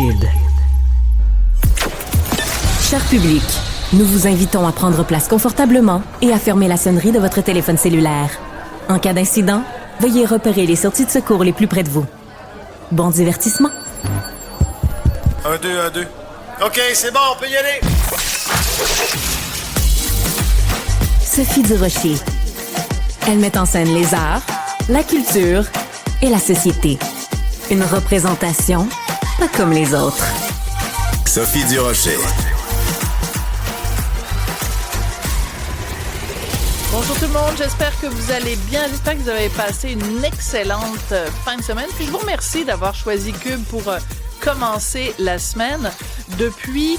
Cube. Cher public, nous vous invitons à prendre place confortablement et à fermer la sonnerie de votre téléphone cellulaire. En cas d'incident, veuillez repérer les sorties de secours les plus près de vous. Bon divertissement. 1, 2, 1, 2. OK, c'est bon, on peut y aller. Sophie Durocher. Elle met en scène les arts, la culture et la société. Une représentation pas comme les autres. Sophie Durocher. Bonjour tout le monde, j'espère que vous allez bien, j'espère que vous avez passé une excellente fin de semaine. Puis je vous remercie d'avoir choisi Cube pour commencer la semaine. Depuis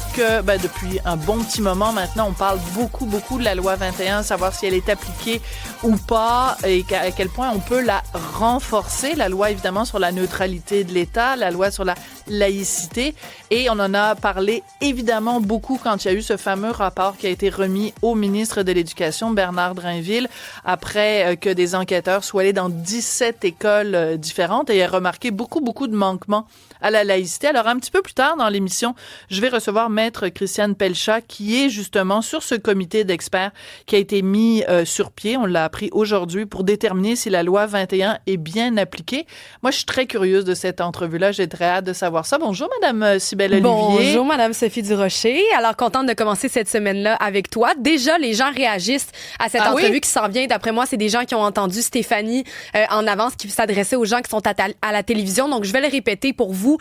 un bon petit moment maintenant, on parle beaucoup de la loi 21, savoir si elle est appliquée ou pas et à quel point on peut la renforcer. La loi, évidemment, sur la neutralité de l'État, la loi sur la laïcité. Et on en a parlé évidemment beaucoup quand il y a eu ce fameux rapport qui a été remis au ministre de l'Éducation, Bernard Drinville, après que des enquêteurs soient allés dans 17 écoles différentes et aient remarqué beaucoup de manquements à la laïcité. Alors, un petit peu plus tard dans l'émission, je vais recevoir Maître Christiane Pelchat, qui est justement sur ce comité d'experts qui a été mis sur pied, on l'a appris aujourd'hui, pour déterminer si la loi 21 est bien appliquée. Moi, je suis très curieuse de cette entrevue-là. J'ai très hâte de savoir ça. Bonjour, Madame Cybèle Olivier. Bonjour, Madame Sophie Durocher. Alors, contente de commencer cette semaine-là avec toi. Déjà, les gens réagissent à cette entrevue qui s'en vient. D'après moi, c'est des gens qui ont entendu Stéphanie en avance, qui s'adressait aux gens qui sont à la télévision. Donc, je vais le répéter pour vous.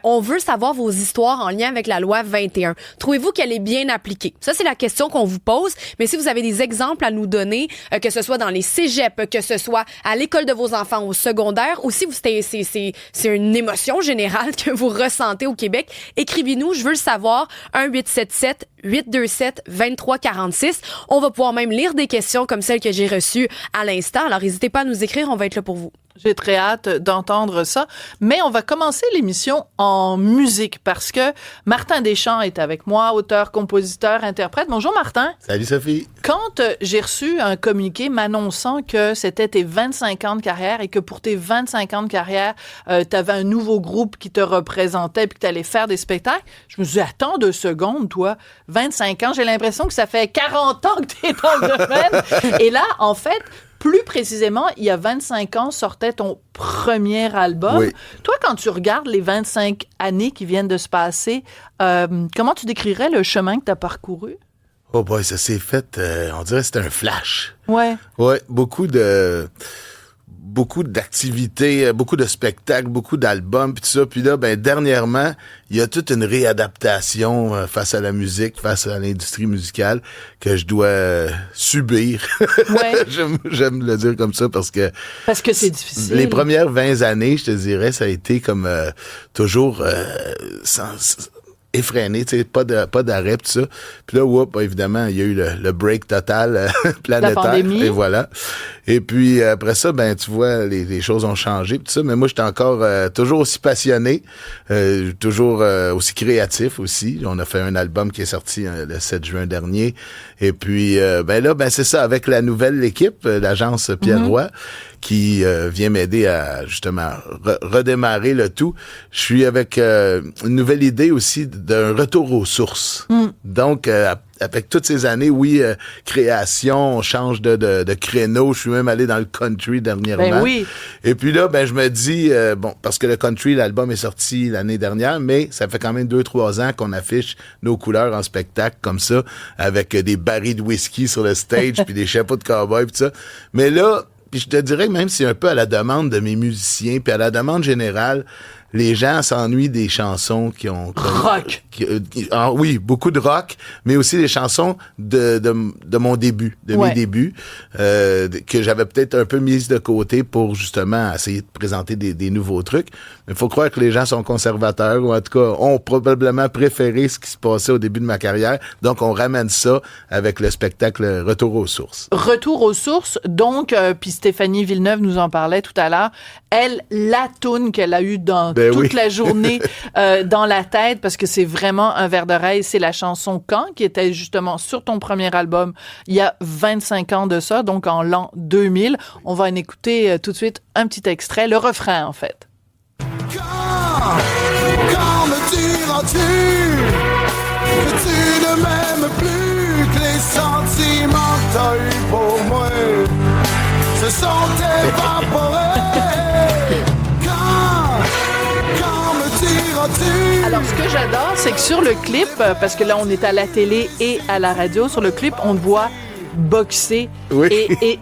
On veut savoir vos histoires en lien avec la loi 21. Trouvez-vous qu'elle est bien appliquée? Ça, c'est la question qu'on vous pose. Mais si vous avez des exemples à nous donner, que ce soit dans les cégeps, que ce soit à l'école de vos enfants, au secondaire, ou si c'est une émotion générale que vous ressentez au Québec, écrivez-nous. Je veux le savoir. 1-877-827-2346. On va pouvoir même lire des questions comme celles que j'ai reçues à l'instant. Alors, n'hésitez pas à nous écrire. On va être là pour vous. J'ai très hâte d'entendre ça. Mais on va commencer l'émission en musique parce que Martin Deschamps est avec moi, auteur, compositeur, interprète. Bonjour Martin. Salut Sophie. Quand j'ai reçu un communiqué m'annonçant que c'était tes 25 ans de carrière et que pour tes 25 ans de carrière, t'avais un nouveau groupe qui te représentait puis que t'allais faire des spectacles, je me suis dit, attends 2 secondes, toi, 25 ans, j'ai l'impression que ça fait 40 ans que t'es dans le domaine. Et là, en fait, plus précisément, il y a 25 ans, sortait ton premier album. Oui. Toi, quand tu regardes les 25 années qui viennent de se passer, comment tu décrirais le chemin que tu as parcouru? Oh boy, ça s'est fait, on dirait que c'était un flash. Ouais. Ouais, beaucoup d'activités, beaucoup de spectacles, beaucoup d'albums, puis tout ça. Puis là, dernièrement, il y a toute une réadaptation face à la musique, face à l'industrie musicale que je dois subir. Ouais. J'aime le dire comme ça parce que c'est difficile. Les premières 20 années, je te dirais, ça a été comme toujours effréné, tu sais, pas d'arrêt, tout ça. Puis là, évidemment, il y a eu le break total planétaire. La pandémie. Et voilà. Et puis, après ça, tu vois, les choses ont changé, tout ça. Mais moi, j'étais encore toujours aussi passionné, toujours aussi créatif aussi. On a fait un album qui est sorti le 7 juin dernier. Et puis, c'est ça, avec la nouvelle équipe, l'agence Pierre Roy, qui vient m'aider à, justement, redémarrer le tout. Je suis avec une nouvelle idée aussi d'un retour aux sources. Donc, avec toutes ces années, création, on change de créneau. Je suis même allé dans le country dernièrement. Ben oui. Et puis là, je me dis, parce que le country, l'album est sorti l'année dernière, mais ça fait quand même 2-3 ans qu'on affiche nos couleurs en spectacle comme ça, avec des barils de whisky sur le stage, puis des chapeaux de cowboy, puis ça. Mais là, puis je te dirais, même si c'est un peu à la demande de mes musiciens, puis à la demande générale, les gens s'ennuient des chansons qui ont... Rock! Oui, beaucoup de rock, mais aussi des chansons de mon début, mes débuts, que j'avais peut-être un peu mises de côté pour justement essayer de présenter des nouveaux trucs. Mais il faut croire que les gens sont conservateurs, ou en tout cas ont probablement préféré ce qui se passait au début de ma carrière. Donc, on ramène ça avec le spectacle Retour aux sources. Retour aux sources, donc, puis Stéphanie Villeneuve nous en parlait tout à l'heure, elle, la toune qu'elle a eue dans toute la journée dans la tête, parce que c'est vraiment un verre d'oreille, c'est la chanson Quand, qui était justement sur ton premier album il y a 25 ans de ça, donc en l'an 2000. On va en écouter tout de suite un petit extrait, le refrain en fait. Quand me diras-tu que tu ne m'aimes plus, que les sentiments que t'as eu pour moi se sont évaporés? Quand me diras-tu? Alors, ce que j'adore, c'est que sur le clip, parce que là, on est à la télé et à la radio, sur le clip, on te voit boxer. Oui.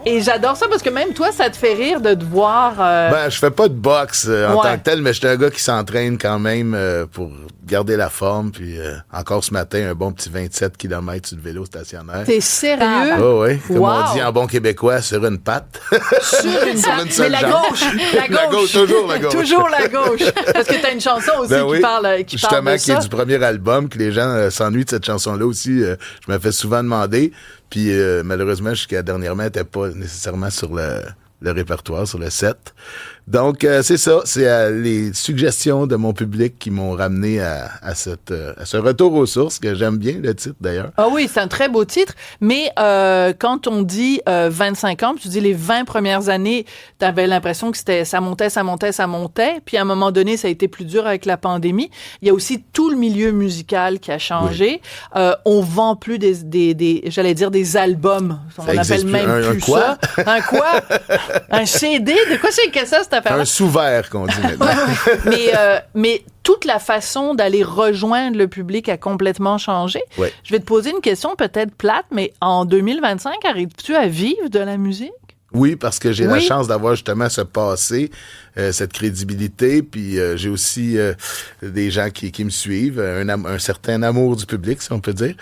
Et j'adore ça parce que même toi, ça te fait rire de te voir... Ben, je fais pas de boxe en tant que tel, mais j'étais un gars qui s'entraîne quand même pour garder la forme. Puis encore ce matin, un bon petit 27 km sur le vélo stationnaire. T'es sérieux? Oh, oui, comme Wow. on dit en bon québécois, sur une patte. Sur une Sur une seule mais la jambe. gauche, la gauche. La gauche, toujours la gauche. Toujours la gauche. Parce que t'as une chanson aussi Ben oui. qui parle Justement, de qui ça. est du premier album, que les gens s'ennuient de cette chanson-là aussi. Je me fais souvent demander. Puis malheureusement, jusqu'à dernièrement, elle n'était pas nécessairement sur le répertoire, sur le set. Donc, c'est ça. C'est les suggestions de mon public qui m'ont ramené à ce retour aux sources, que j'aime bien, le titre, d'ailleurs. Ah oui, c'est un très beau titre, mais quand on dit 25 ans, tu dis les 20 premières années, t'avais l'impression que ça montait, puis à un moment donné, ça a été plus dur avec la pandémie. Il y a aussi tout le milieu musical qui a changé. Oui. On vend plus j'allais dire des albums. On appelle même plus ça. Un quoi? Un CD? De quoi c'est que ça, cette affaire? Un sous-verre, qu'on dit maintenant. Mais toute la façon d'aller rejoindre le public a complètement changé. Oui. Je vais te poser une question peut-être plate, mais en 2025, arrives-tu à vivre de la musique? Oui, parce que j'ai la chance d'avoir justement ce passé, cette crédibilité, puis j'ai aussi des gens qui me suivent, un certain amour du public, si on peut dire.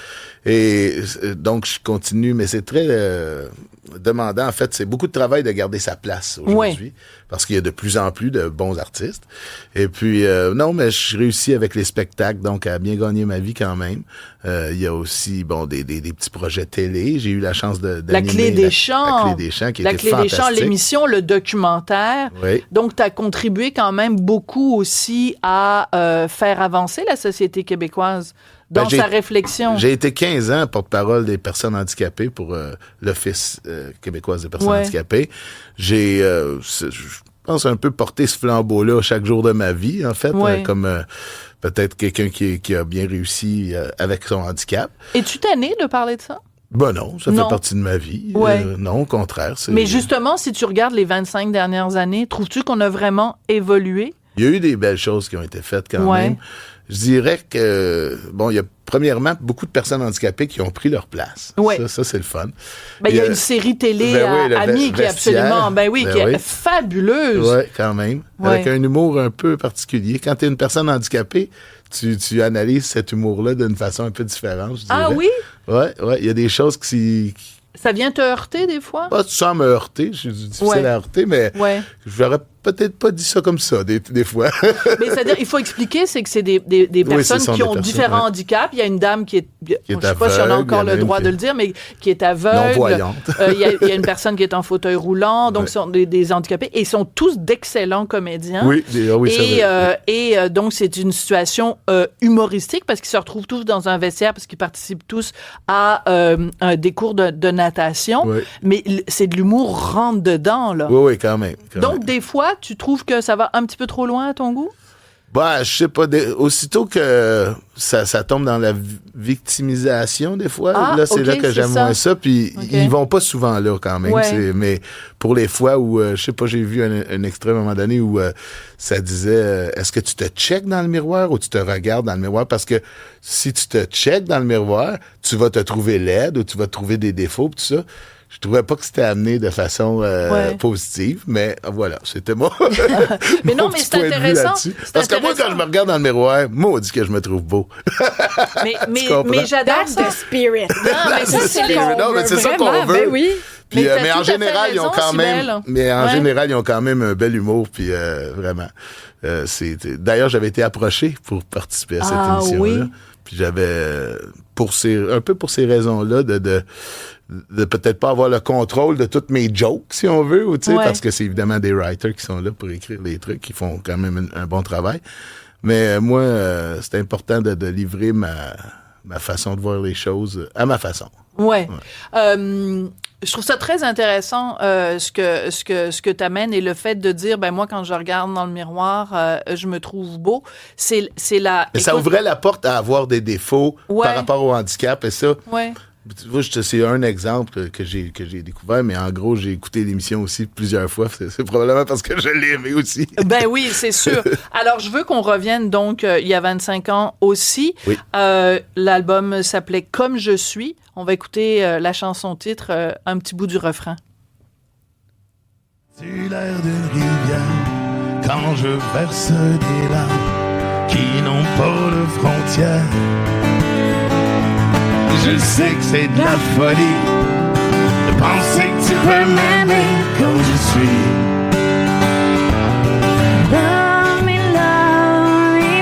Et donc, je continue, mais c'est très demandant. En fait, c'est beaucoup de travail de garder sa place aujourd'hui, parce qu'il y a de plus en plus de bons artistes. Et puis, non, mais je réussis avec les spectacles, donc à bien gagner ma vie quand même. Il y a aussi, des petits projets télé. J'ai eu la chance d'animer La Clé des Champs. La Clé des Champs, qui était Clé des Champs, l'émission, le documentaire. Oui. Donc, tu as contribué quand même beaucoup aussi à faire avancer la société québécoise dans sa réflexion. J'ai été 15 ans porte-parole des personnes handicapées pour l'Office québécoise des personnes handicapées. J'ai, je pense, un peu porté ce flambeau-là chaque jour de ma vie, en fait, comme peut-être quelqu'un qui a bien réussi avec son handicap. Es-tu tanné de parler de ça? Ben non, ça fait partie de ma vie. Non, au contraire. Mais justement, si tu regardes les 25 dernières années, trouves-tu qu'on a vraiment évolué? Il y a eu des belles choses qui ont été faites quand même. Je dirais que, il y a premièrement beaucoup de personnes handicapées qui ont pris leur place. Ça c'est le fun. Il y a une série télé Amis qui est absolument, qui est fabuleuse. Oui, quand même. Avec un humour un peu particulier. Quand tu es une personne handicapée, tu analyses cet humour-là d'une façon un peu différente, je dirais. Ah oui? Oui. Il y a des choses qui... Ça vient te heurter des fois? Pas sans me heurter, c'est difficile à heurter, mais j'aurais peut-être pas dit ça comme ça des fois. Mais c'est-à-dire, il faut expliquer, c'est que c'est des personnes qui ont différents handicaps. Il y a une dame qui est je ne sais pas si on a encore le droit de le dire, mais qui est aveugle. Non-voyante. Il y a une personne qui est en fauteuil roulant, donc sont des handicapés, et ils sont tous d'excellents comédiens. Oui, c'est vrai. Et donc, c'est une situation humoristique, parce qu'ils se retrouvent tous dans un vestiaire, parce qu'ils participent tous à des cours de natation. Oui. Mais c'est de l'humour rentre dedans, là. Oui, quand même. Donc, des fois, tu trouves que ça va un petit peu trop loin à ton goût? Je sais pas. Aussitôt que ça tombe dans la victimisation, des fois, là, c'est là que j'aime moins ça. Puis, ils vont pas souvent là, quand même. Mais pour les fois où, je sais pas, j'ai vu un extrait à un moment donné où ça disait, est-ce que tu te checkes dans le miroir ou tu te regardes dans le miroir? Parce que si tu te checkes dans le miroir, tu vas te trouver laide ou tu vas trouver des défauts, tout ça. Je trouvais pas que c'était amené de façon positive, mais voilà, c'était moi. Mais non, mais c'est intéressant. Parce que moi, quand je me regarde dans le miroir, maudit que je me trouve beau. mais j'adore ça. The spirit. Non, mais ça, c'est ça qu'on veut. Ben oui. Puis, mais en général, ils ont quand même, général, ils ont quand même un bel humour, puis vraiment. D'ailleurs, j'avais été approché pour participer à cette émission-là. Puis j'avais, un peu pour ces raisons-là, de peut-être pas avoir le contrôle de toutes mes jokes, si on veut, ou parce que c'est évidemment des writers qui sont là pour écrire les trucs, qui font quand même un bon travail. Mais moi, c'est important de livrer ma façon de voir les choses à ma façon. Ouais. Je trouve ça très intéressant ce que t'amènes et le fait de dire ben moi quand je regarde dans le miroir je me trouve beau. C'est la. Mais ça ouvrait la porte à avoir des défauts par rapport au handicap et ça. Ouais. Tu vois, c'est un exemple que j'ai découvert, mais en gros, j'ai écouté l'émission aussi plusieurs fois. C'est probablement parce que je l'ai aimé aussi. Ben oui, c'est sûr. Alors, je veux qu'on revienne donc il y a 25 ans aussi. Oui. L'album s'appelait « Comme je suis ». On va écouter la chanson-titre, un petit bout du refrain. C'est l'air d'une rivière quand je verse des larmes qui n'ont pas de frontières. Je sais que c'est de la folie de penser que tu peux m'aimer comme je suis. Love me,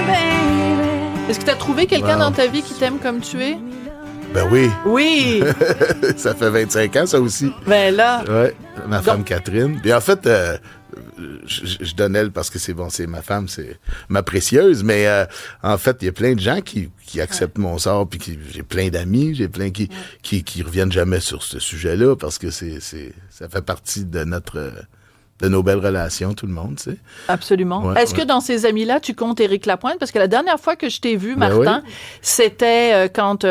baby. Est-ce que tu as trouvé quelqu'un dans ta vie qui t'aime comme tu es? Ben oui. Oui. Ça fait 25 ans, ça aussi. Ben là. Ouais, ma femme Catherine. Puis en fait, je donne elle parce que c'est ma femme, c'est ma précieuse, mais en fait, il y a plein de gens qui acceptent mon sort, puis j'ai plein d'amis, j'ai plein qui reviennent jamais sur ce sujet-là, parce que ça fait partie de nos belles relations, tout le monde, tu sais. Absolument. Ouais, Est-ce que dans ces amis-là, tu comptes Éric Lapointe? Parce que la dernière fois que je t'ai vu, Ben Martin, c'était quand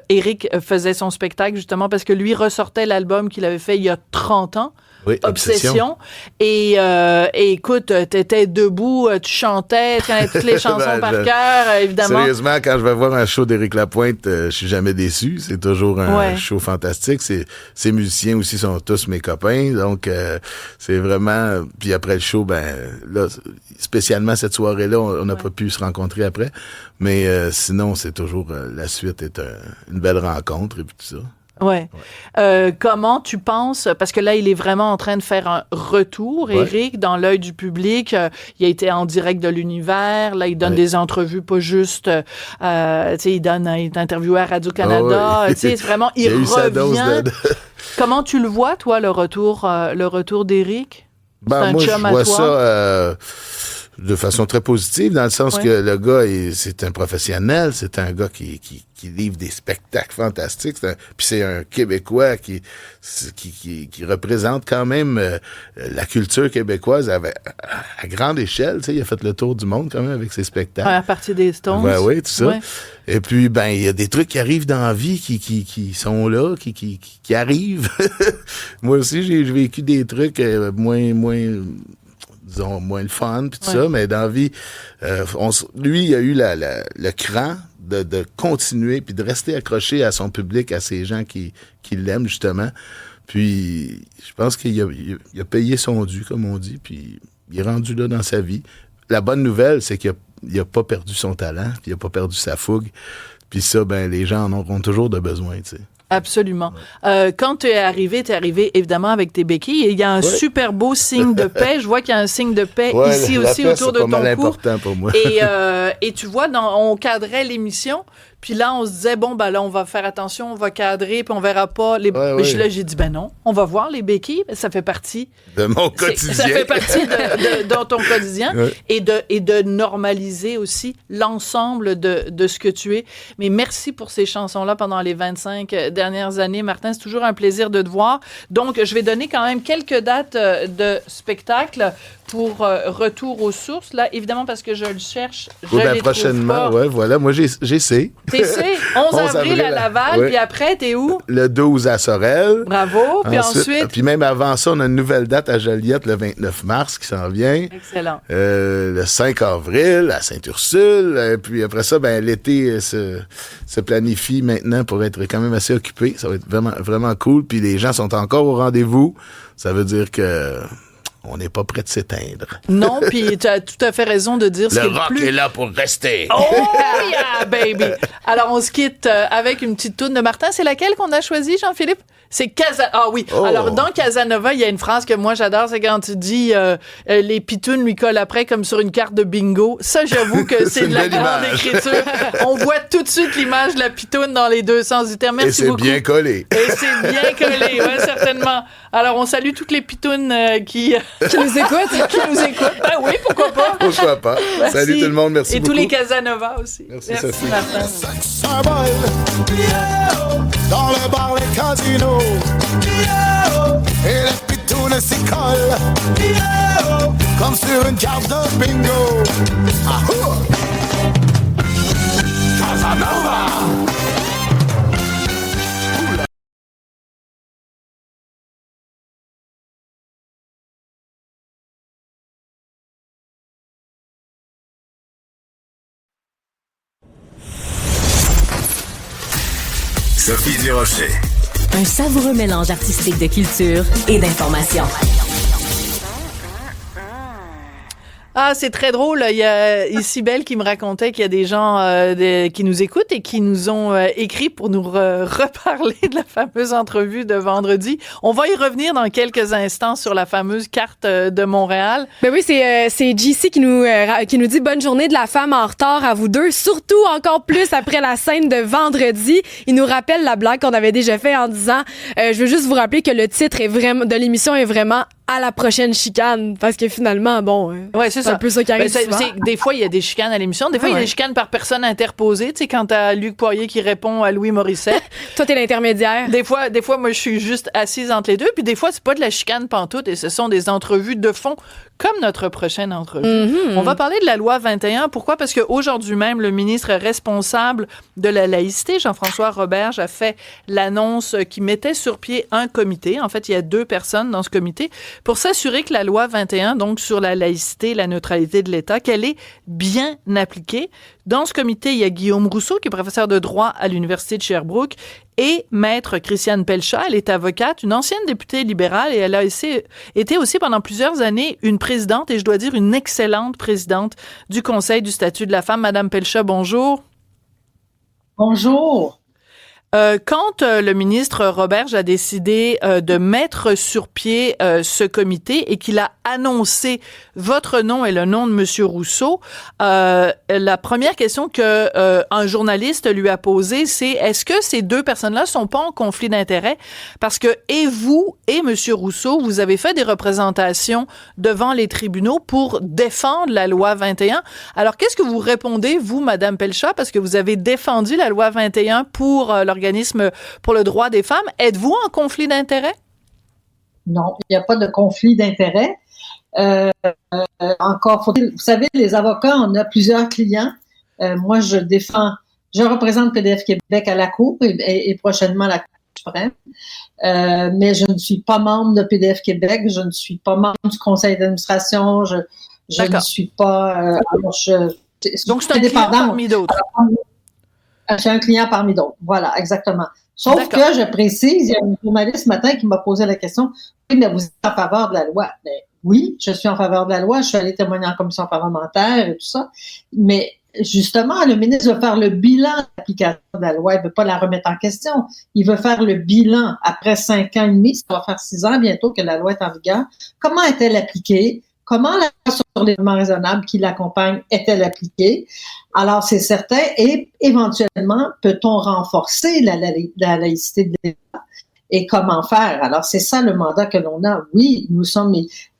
Éric faisait son spectacle, justement, parce que lui ressortait l'album qu'il avait fait il y a 30 ans. Oui, Obsession. Et écoute, t'étais debout, tu chantais, tu connais toutes les chansons par cœur, évidemment. Sérieusement, quand je vais voir un show d'Éric Lapointe, je suis jamais déçu. C'est toujours un show fantastique. Ces musiciens aussi sont tous mes copains. Donc, c'est vraiment... Puis après le show, ben là, spécialement cette soirée-là, on n'a pas pu se rencontrer après. Mais sinon, c'est toujours... la suite est une belle rencontre et puis tout ça. Ouais. Comment tu penses, parce que là, il est vraiment en train de faire un retour, Éric, dans l'œil du public. Il a été en direct de l'univers. Là, il donne des entrevues, pas juste, tu sais, il est interviewé à Radio-Canada. Tu sais, vraiment, il revient. Comment tu le vois, toi, le retour d'Éric? Ben, moi, je vois ça de façon très positive, dans le sens que le gars, c'est un professionnel, c'est un gars qui livre des spectacles fantastiques, puis c'est un Québécois qui représente quand même la culture québécoise à grande échelle, tu sais, il a fait le tour du monde quand même avec ses spectacles. À partir des Stones. Ben oui, tout ça. Ouais. Et puis, ben, il y a des trucs qui arrivent dans la vie qui sont là, qui arrivent. Moi aussi, j'ai vécu des trucs disons, moins le fun, puis tout ça, mais dans la vie, lui, il a eu le cran de continuer, puis de rester accroché à son public, à ces gens qui l'aiment, justement. Puis, je pense qu'il a payé son dû, comme on dit, puis il est rendu là dans sa vie. La bonne nouvelle, c'est qu'il a pas perdu son talent, puis il a pas perdu sa fougue. Puis ça, ben, les gens en auront toujours de besoin, tu sais. Absolument. Quand tu es arrivé évidemment avec tes béquilles. Et il y a un super beau signe de paix. Je vois qu'il y a un signe de paix ici aussi autour de ton cou. C'est important pour moi. Et tu vois, on cadrait l'émission. Puis là, on se disait, bon, ben là, on va faire attention, on va cadrer, puis on verra pas les... Là, j'ai dit, ben non, on va voir les béquilles, ça fait partie... De mon quotidien. Ça fait partie de ton quotidien. Et de normaliser aussi l'ensemble de ce que tu es. Mais merci pour ces chansons-là pendant les 25 dernières années. Martin, c'est toujours un plaisir de te voir. Donc, je vais donner quand même quelques dates de spectacle pour Retour aux sources. Là, évidemment, parce que je le cherche, je les prochainement, trouve pas. Voilà. Moi, j'essaie. T'essaies? 11 avril à Laval, puis après, t'es où? Le 12 à Sorel. Bravo. Puis ensuite? Puis même avant ça, on a une nouvelle date à Joliette, le 29 mars, qui s'en vient. Excellent. Le 5 avril, à Sainte-Ursule. Puis après ça, ben l'été se planifie maintenant pour être quand même assez occupé. Ça va être vraiment, vraiment cool. Puis les gens sont encore au rendez-vous. Ça veut dire que... on n'est pas prêt de s'éteindre. Non, puis tu as tout à fait raison de dire... Le rock est là pour rester. Oh yeah, baby! Alors, on se quitte avec une petite toune de Martin. C'est laquelle qu'on a choisie, Jean-Philippe? C'est Casanova. Ah oui. Oh. Alors, dans Casanova, il y a une phrase que moi, j'adore. C'est quand tu dis les pitounes lui collent après comme sur une carte de bingo. Ça, j'avoue que c'est de la grande écriture. On voit tout de suite l'image de la pitoune dans les deux sens du terme. Merci beaucoup. Et c'est bien collé. Et c'est bien collé, oui, certainement. Alors, on salue toutes les pitounes qui nous écoutent. Ah oui, pourquoi pas? Pourquoi pas. Merci. Salut tout le monde, merci beaucoup. Et tous les Casanova aussi. Merci Sophie. Martin. Symbole, dans le bar, les casinos, et les pitounes s'y collent. Yeah! Comme sur une carte de bingo. Ahou! Casanova! Sophie Durocher. Un savoureux mélange artistique de culture et d'information. Ah, c'est très drôle. Il y a Isabelle qui me racontait qu'il y a des gens qui nous écoutent et qui nous ont écrit pour nous reparler de la fameuse entrevue de vendredi. On va y revenir dans quelques instants sur la fameuse carte de Montréal. Ben oui, c'est JC qui nous dit bonne journée de la femme en retard à vous deux, surtout encore plus après la scène de vendredi. Il nous rappelle la blague qu'on avait déjà fait en disant je veux juste vous rappeler que le titre est vraiment de l'émission est vraiment à la prochaine chicane, parce que finalement, bon, ouais, c'est un peu ça qui arrive souvent. Des fois, il y a des chicanes à l'émission. Des fois, il y a des chicanes par personne interposée. Tu sais, quand t'as Luc Poirier qui répond à Louis Morissette. Toi, t'es l'intermédiaire. Des fois, moi, je suis juste assise entre les deux. Puis des fois, c'est pas de la chicane pantoute et ce sont des entrevues de fond, comme notre prochaine entrevue. Mm-hmm. On va parler de la loi 21. Pourquoi? Parce qu'aujourd'hui même, le ministre responsable de la laïcité, Jean-François Roberge, a fait l'annonce qui mettait sur pied un comité. En fait, il y a 2 personnes dans ce comité pour s'assurer que la loi 21, donc sur la laïcité, la neutralité de l'État, qu'elle est bien appliquée. Dans ce comité, il y a Guillaume Rousseau, qui est professeur de droit à l'Université de Sherbrooke, et Maître Christiane Pelchat. Elle est avocate, une ancienne députée libérale, et elle a été aussi pendant plusieurs années une présidente, et je dois dire une excellente présidente du Conseil du statut de la femme. Madame Pelchat, bonjour. Bonjour. Quand le ministre Roberge a décidé de mettre sur pied ce comité et qu'il a annoncé votre nom et le nom de Monsieur Rousseau, la première question que un journaliste lui a posée, c'est est-ce que ces 2 personnes-là sont pas en conflit d'intérêts? Parce que et vous et Monsieur Rousseau, vous avez fait des représentations devant les tribunaux pour défendre la loi 21. Alors qu'est-ce que vous répondez, vous, Madame Pelchat, parce que vous avez défendu la loi 21 pour l'organisme pour le droit des femmes. Êtes-vous en conflit d'intérêts? Non, il n'y a pas de conflit d'intérêts. Encore faut-il, vous savez, les avocats, on a plusieurs clients. Moi, je représente PDF Québec à la Cour et prochainement à la Cour suprême. Mais je ne suis pas membre de PDF Québec, je ne suis pas membre du conseil d'administration, je ne suis pas... donc, c'est un client parmi d'autres. J'ai un client parmi d'autres. Voilà, exactement. Sauf que, je précise, il y a un journaliste ce matin qui m'a posé la question, oui, mais vous êtes en faveur de la loi. Ben, oui, je suis en faveur de la loi. Je suis allée témoigner en commission parlementaire et tout ça. Mais, justement, le ministre veut faire le bilan de l'application de la loi. Il veut pas la remettre en question. Il veut faire le bilan après 5 ans et demi. Ça va faire 6 ans bientôt que la loi est en vigueur. Comment est-elle appliquée? Comment la loi sur les éléments raisonnables qui l'accompagnent est-elle appliquée? Alors, c'est certain. Et éventuellement, peut-on renforcer la laïcité de l'État? Et comment faire? Alors, c'est ça le mandat que l'on a. Oui,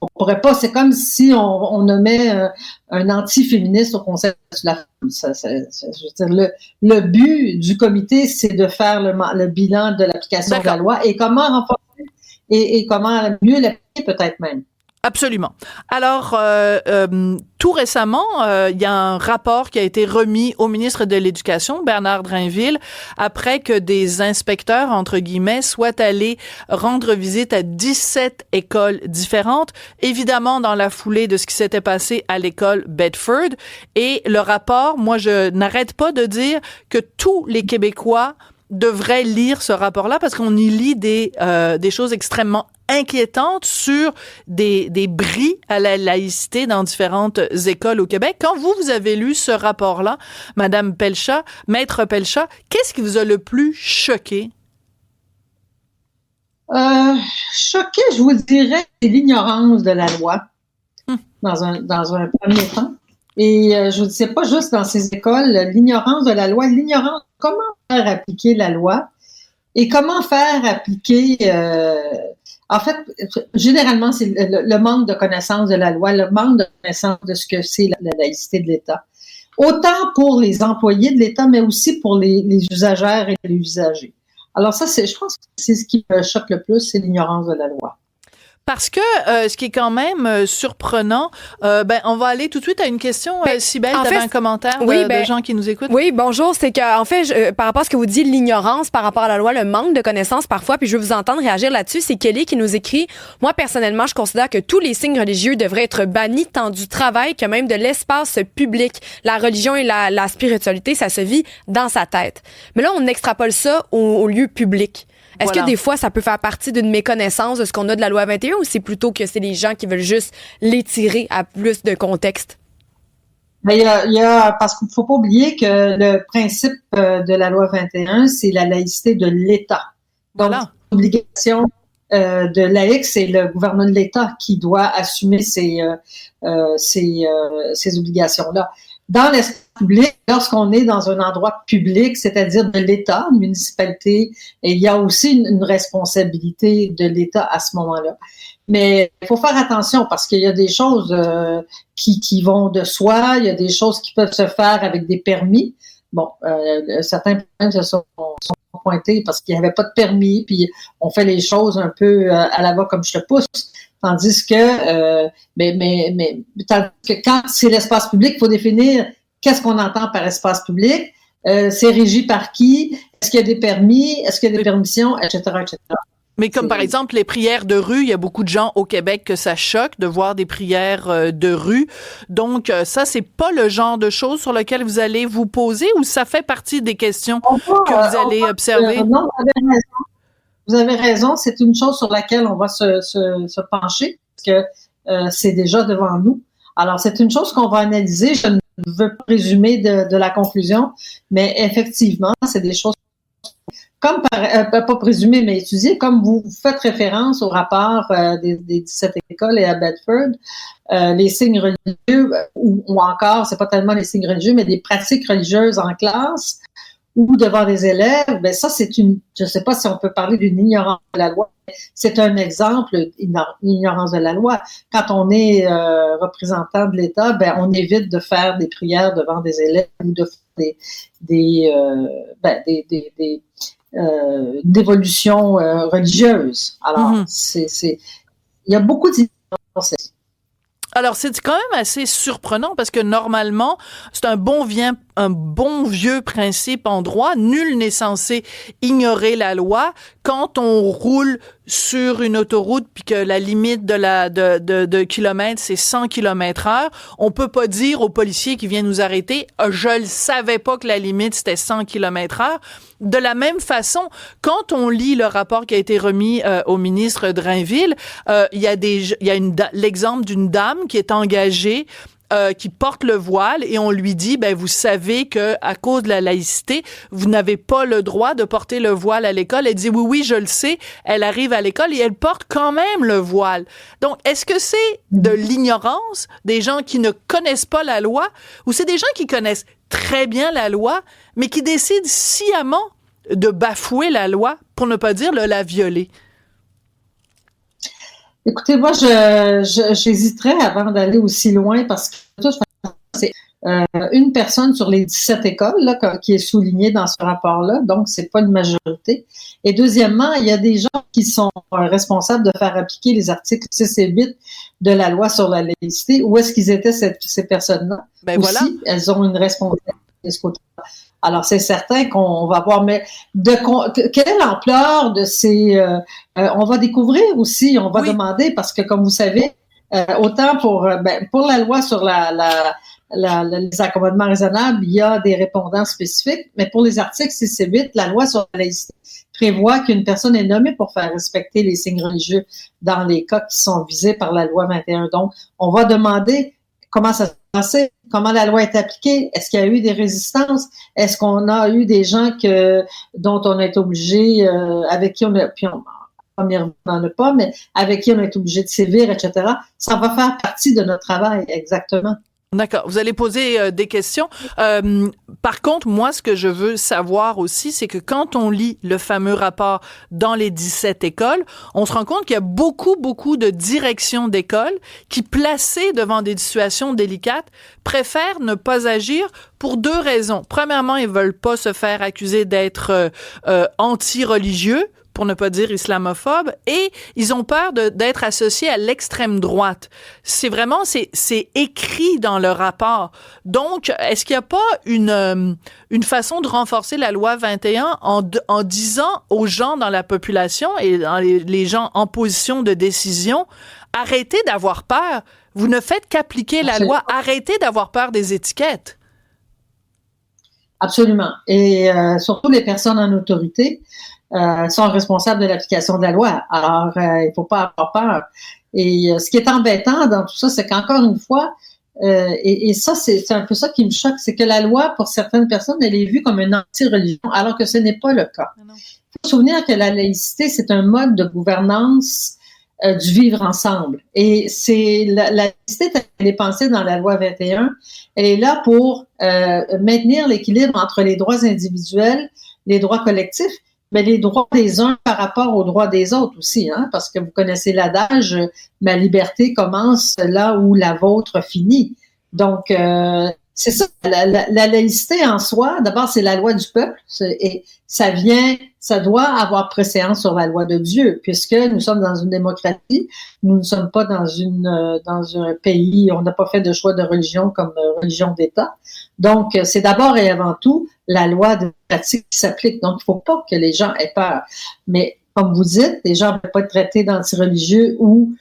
on pourrait pas, c'est comme si on nommait un anti-féministe au Conseil de la femme. Je veux dire, le but du comité, c'est de faire le bilan de l'application de la loi et comment renforcer et comment mieux l'appliquer peut-être même. Absolument. Alors, tout récemment, il y a un rapport qui a été remis au ministre de l'Éducation, Bernard Drinville, après que des inspecteurs, entre guillemets, soient allés rendre visite à 17 écoles différentes, évidemment dans la foulée de ce qui s'était passé à l'école Bedford. Et le rapport, moi, je n'arrête pas de dire que tous les Québécois devraient lire ce rapport-là parce qu'on y lit des choses extrêmement inquiétantes sur des bris à la laïcité dans différentes écoles au Québec. Quand vous avez lu ce rapport-là, Madame Pelchat, Maître Pelchat, qu'est-ce qui vous a le plus choqué? Choqué, je vous dirais, c'est l'ignorance de la loi dans un premier temps. Et je ne sais pas juste dans ces écoles, l'ignorance de la loi, l'ignorance, comment faire appliquer la loi et comment faire appliquer... en fait, généralement, c'est le manque de connaissance de la loi, le manque de connaissance de ce que c'est la laïcité de l'État. Autant pour les employés de l'État, mais aussi pour les usagères et les usagers. Alors ça, je pense que c'est ce qui me choque le plus, c'est l'ignorance de la loi. parce que ce qui est quand même surprenant, on va aller tout de suite à une question. Cybèle, tu avais un commentaire de gens qui nous écoutent? Oui, bonjour. C'est que en fait, par rapport à ce que vous dites, l'ignorance par rapport à la loi, le manque de connaissances parfois, puis je veux vous entendre réagir là-dessus, c'est Kelly qui nous écrit: moi, personnellement, je considère que tous les signes religieux devraient être bannis tant du travail que même de l'espace public. La religion et la spiritualité, ça se vit dans sa tête. Mais là, on extrapole ça au lieu public. Est-ce que des fois, ça peut faire partie d'une méconnaissance de ce qu'on a de la loi 21 ou c'est plutôt que c'est les gens qui veulent juste l'étirer à plus de contexte? Mais il y a, parce qu'il ne faut pas oublier que le principe de la loi 21, c'est la laïcité de l'État. Donc, l'obligation de laïque, c'est le gouvernement de l'État qui doit assumer ces obligations-là. Dans l'espace public, lorsqu'on est dans un endroit public, c'est-à-dire de l'État, une municipalité, et il y a aussi une responsabilité de l'État à ce moment-là. Mais il faut faire attention parce qu'il y a des choses qui vont de soi, il y a des choses qui peuvent se faire avec des permis. Bon, certains problèmes se sont pointés parce qu'il n'y avait pas de permis, puis on fait les choses un peu à la va comme je te pousse. Tandis que, tandis que quand c'est l'espace public, il faut définir qu'est-ce qu'on entend par espace public, c'est régi par qui, est-ce qu'il y a des permis, est-ce qu'il y a des permissions, etc., etc. Mais comme par exemple les prières de rue, il y a beaucoup de gens au Québec que ça choque de voir des prières de rue. Donc ça, c'est pas le genre de choses sur lesquelles vous allez vous poser ou ça fait partie des questions que vous allez observer? Non, vous avez raison. C'est une chose sur laquelle on va se pencher parce que c'est déjà devant nous. Alors, c'est une chose qu'on va analyser. Je ne veux pas résumer de la conclusion, mais effectivement, c'est des choses comme pas présumer, mais étudier, comme vous faites référence au rapport des 17 écoles et à Bedford, les signes religieux, ou encore, c'est pas tellement les signes religieux, mais des pratiques religieuses en classe ou devant des élèves, ben ça, je sais pas si on peut parler d'une ignorance de la loi, c'est un exemple d'ignorance de la loi. Quand on est représentant de l'État, ben on évite de faire des prières devant des élèves ou de faire d'évolution religieuse. Alors, il y a beaucoup d'ignorance. Alors, c'est quand même assez surprenant parce que normalement, c'est un bon vieux principe en droit. Nul n'est censé ignorer la loi. Quand on roule sur une autoroute puis que la limite de kilomètres, c'est 100 km/h, on peut pas dire au policier qui vient nous arrêter, je le savais pas que la limite c'était 100 km/h. De la même façon, quand on lit le rapport qui a été remis au ministre Drainville, il y a l'exemple d'une dame qui est engagée, qui porte le voile et on lui dit, vous savez que à cause de la laïcité, vous n'avez pas le droit de porter le voile à l'école. Elle dit oui, je le sais. Elle arrive à l'école et elle porte quand même le voile. Donc, est-ce que c'est de l'ignorance des gens qui ne connaissent pas la loi ou c'est des gens qui connaissent très bien la loi, mais qui décident sciemment de bafouer la loi, pour ne pas dire la violer? Écoutez, moi, j'hésiterais avant d'aller aussi loin parce que c'est une personne sur les 17 écoles là, qui est soulignée dans ce rapport-là, donc c'est pas une majorité. Et deuxièmement, il y a des gens qui sont responsables de faire appliquer les articles 6 et 8 de la loi sur la laïcité. Où est-ce qu'ils étaient ces personnes-là? Aussi, voilà. Elles ont une responsabilité de ce côté-là. Alors, c'est certain qu'on va voir, mais quelle est l'ampleur de ces... on va découvrir aussi, on va demander, parce que comme vous savez, autant pour la loi sur les accommodements raisonnables, il y a des répondants spécifiques, mais pour les articles 6 et 8, la loi sur la laïcité prévoit qu'une personne est nommée pour faire respecter les signes religieux dans les cas qui sont visés par la loi 21. Donc, on va demander comment ça s'est passé, comment la loi est appliquée, est-ce qu'il y a eu des résistances, est-ce qu'on a eu des gens dont on a été obligé, avec qui on a, puis on n'y reviendra pas, mais avec qui on a été obligé de sévir, etc. Ça va faire partie de notre travail, exactement. D'accord. Vous allez poser des questions. Par contre, moi, ce que je veux savoir aussi, c'est que quand on lit le fameux rapport dans les 17 écoles, on se rend compte qu'il y a beaucoup de directions d'écoles qui, placées devant des situations délicates, préfèrent ne pas agir pour deux raisons. Premièrement, ils veulent pas se faire accuser d'être anti-religieux pour ne pas dire islamophobes, et ils ont peur d'être associés à l'extrême droite. C'est vraiment, c'est écrit dans le rapport. Donc, est-ce qu'il n'y a pas une façon de renforcer la loi 21 en disant aux gens dans la population et dans les gens en position de décision, arrêtez d'avoir peur. Vous ne faites qu'appliquer la loi. Arrêtez d'avoir peur des étiquettes. Absolument. Et surtout les personnes en autorité sont responsables de l'application de la loi. Alors, il ne faut pas avoir peur. Et ce qui est embêtant dans tout ça, c'est qu'encore une fois, et ça, c'est un peu ça qui me choque, c'est que la loi, pour certaines personnes, elle est vue comme une anti-religion, alors que ce n'est pas le cas. Il faut se souvenir que la laïcité, c'est un mode de gouvernance du vivre ensemble. Et c'est la laïcité, elle est pensée dans la loi 21, elle est là pour maintenir l'équilibre entre les droits individuels, les droits collectifs, mais les droits des uns par rapport aux droits des autres aussi, hein, parce que vous connaissez l'adage « ma liberté commence là où la vôtre finit ». Donc, c'est ça, la laïcité en soi, d'abord, c'est la loi du peuple, et ça doit avoir préséance sur la loi de Dieu, puisque nous sommes dans une démocratie, nous ne sommes pas dans un pays, on n'a pas fait de choix de religion comme religion d'État. Donc, c'est d'abord et avant tout la loi démocratique qui s'applique. Donc, il ne faut pas que les gens aient peur. Mais, comme vous dites, les gens ne peuvent pas être traités d'anti-religieux ou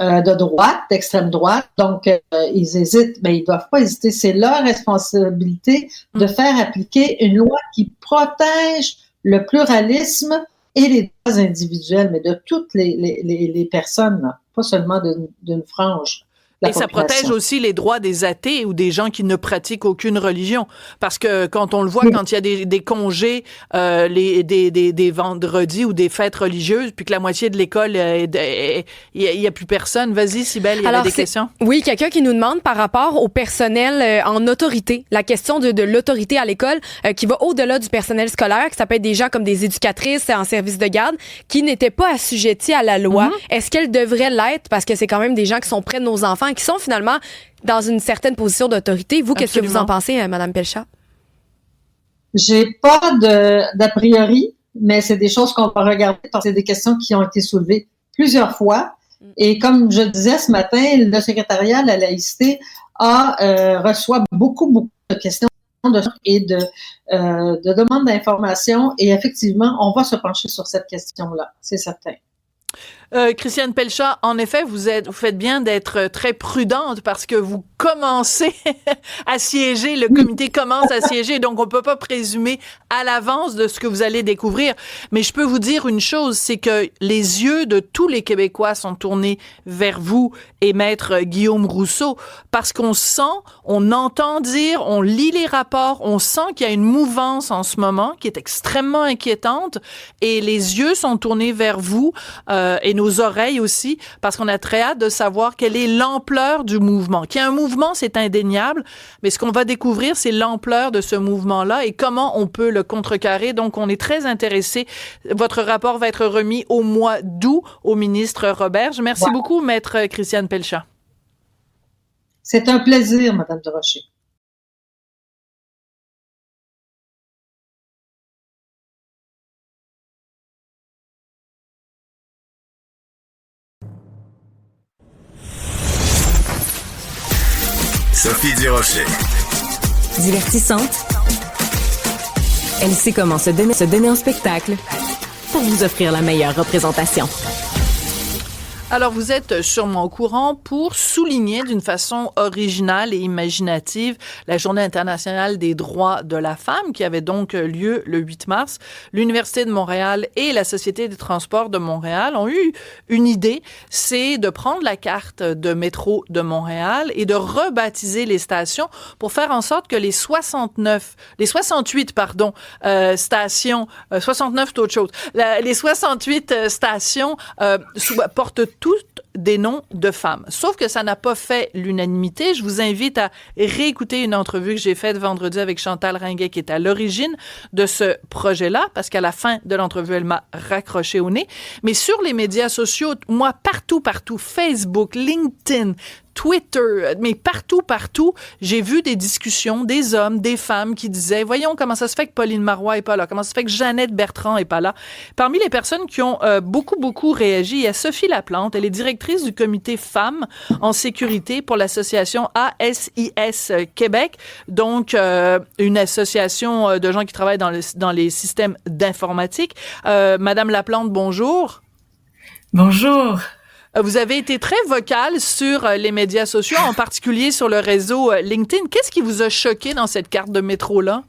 de droite, d'extrême droite, donc ils hésitent, mais ils doivent pas hésiter. C'est leur responsabilité de faire appliquer une loi qui protège le pluralisme et les droits individuels, mais de toutes les personnes, là, pas seulement d'une frange. Et ça protège aussi les droits des athées ou des gens qui ne pratiquent aucune religion. Parce que quand on le voit, quand il y a des congés, des vendredis ou des fêtes religieuses, puis que la moitié de l'école, il y a plus personne. Vas-y, Cybèle, il y avait des questions. Oui, quelqu'un qui nous demande par rapport au personnel en autorité, la question de l'autorité à l'école qui va au-delà du personnel scolaire, que ça peut être des gens comme des éducatrices en service de garde, qui n'étaient pas assujettis à la loi. Est-ce qu'elles devraient l'être? Parce que c'est quand même des gens qui sont près de nos enfants, qui sont finalement dans une certaine position d'autorité. Vous, qu'est-ce que vous en pensez, Mme Pelchat? J'ai pas d'a priori, mais c'est des choses qu'on va regarder parce que c'est des questions qui ont été soulevées plusieurs fois. Et comme je le disais ce matin, le secrétariat de la laïcité reçoit beaucoup de questions et de demandes d'informations. Et effectivement, on va se pencher sur cette question-là, c'est certain. Christiane Pelchat, en effet, vous faites bien d'être très prudente parce que vous commencez à siéger, le comité commence à siéger, donc on peut pas présumer à l'avance de ce que vous allez découvrir. Mais je peux vous dire une chose, c'est que les yeux de tous les Québécois sont tournés vers vous et Maître Guillaume Rousseau parce qu'on sent, on entend dire, on lit les rapports, on sent qu'il y a une mouvance en ce moment qui est extrêmement inquiétante et les yeux sont tournés vers vous et nos oreilles aussi, parce qu'on a très hâte de savoir quelle est l'ampleur du mouvement. Qu'il y a un mouvement, c'est indéniable, mais ce qu'on va découvrir, c'est l'ampleur de ce mouvement-là et comment on peut le contrecarrer. Donc, on est très intéressés. Votre rapport va être remis au mois d'août au ministre Roberge. Merci beaucoup, Maître Christiane Pelchat. C'est un plaisir, Madame de Rocher. Sophie Durocher. Divertissante. Elle sait comment se donner en spectacle pour vous offrir la meilleure représentation. Alors, vous êtes sûrement au courant pour souligner d'une façon originale et imaginative la Journée internationale des droits de la femme qui avait donc lieu le 8 mars. L'Université de Montréal et la Société des transports de Montréal ont eu une idée, c'est de prendre la carte de métro de Montréal et de rebaptiser les stations pour faire en sorte que les 68 stations, 69 c'est autre chose, les 68 stations portent toutes des noms de femmes. Sauf que ça n'a pas fait l'unanimité. Je vous invite à réécouter une entrevue que j'ai faite vendredi avec Chantal Ringuet, qui est à l'origine de ce projet-là, parce qu'à la fin de l'entrevue, elle m'a raccroché au nez. Mais sur les médias sociaux, moi, partout, Facebook, LinkedIn, Twitter, mais partout, j'ai vu des discussions des hommes, des femmes qui disaient, voyons comment ça se fait que Pauline Marois est pas là, comment ça se fait que Jeannette Bertrand est pas là. Parmi les personnes qui ont beaucoup réagi, il y a Sophie Laplante, elle est directrice du comité Femmes en sécurité pour l'association ASIS Québec, donc une association de gens qui travaillent dans les systèmes d'informatique. Madame Laplante, bonjour. Bonjour. Vous avez été très vocale sur les médias sociaux, en particulier sur le réseau LinkedIn. Qu'est-ce qui vous a choqué dans cette carte de métro-là?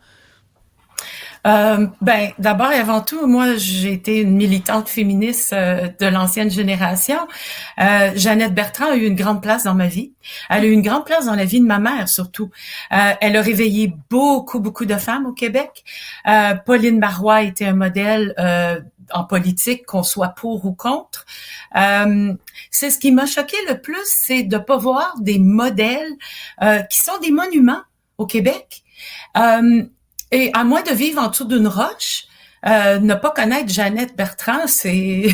D'abord et avant tout, moi, j'ai été une militante féministe de l'ancienne génération. Jeannette Bertrand a eu une grande place dans ma vie. Elle a eu une grande place dans la vie de ma mère, surtout. Elle a réveillé beaucoup de femmes au Québec. Pauline Marois était un modèle en politique, qu'on soit pour ou contre. C'est ce qui m'a choqué le plus, c'est de pas voir des modèles qui sont des monuments au Québec. Et à moins de vivre en dessous d'une roche, ne pas connaître Jeannette Bertrand, c'est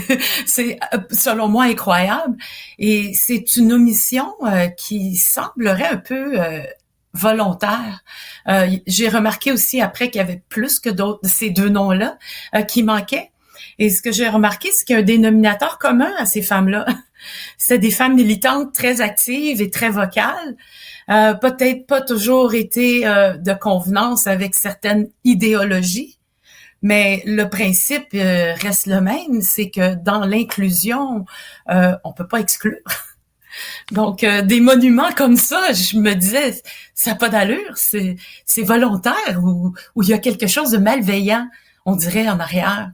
selon moi incroyable. Et c'est une omission qui semblerait un peu volontaire. J'ai remarqué aussi après qu'il y avait plus que d'autres, ces deux noms-là qui manquaient. Et ce que j'ai remarqué, c'est qu'il y a un dénominateur commun à ces femmes-là. C'est des femmes militantes très actives et très vocales. Peut-être pas toujours été de convenance avec certaines idéologies, mais le principe reste le même, c'est que dans l'inclusion, on peut pas exclure. Donc, des monuments comme ça, je me disais, ça n'a pas d'allure, c'est volontaire ou il y a quelque chose de malveillant, on dirait, en arrière.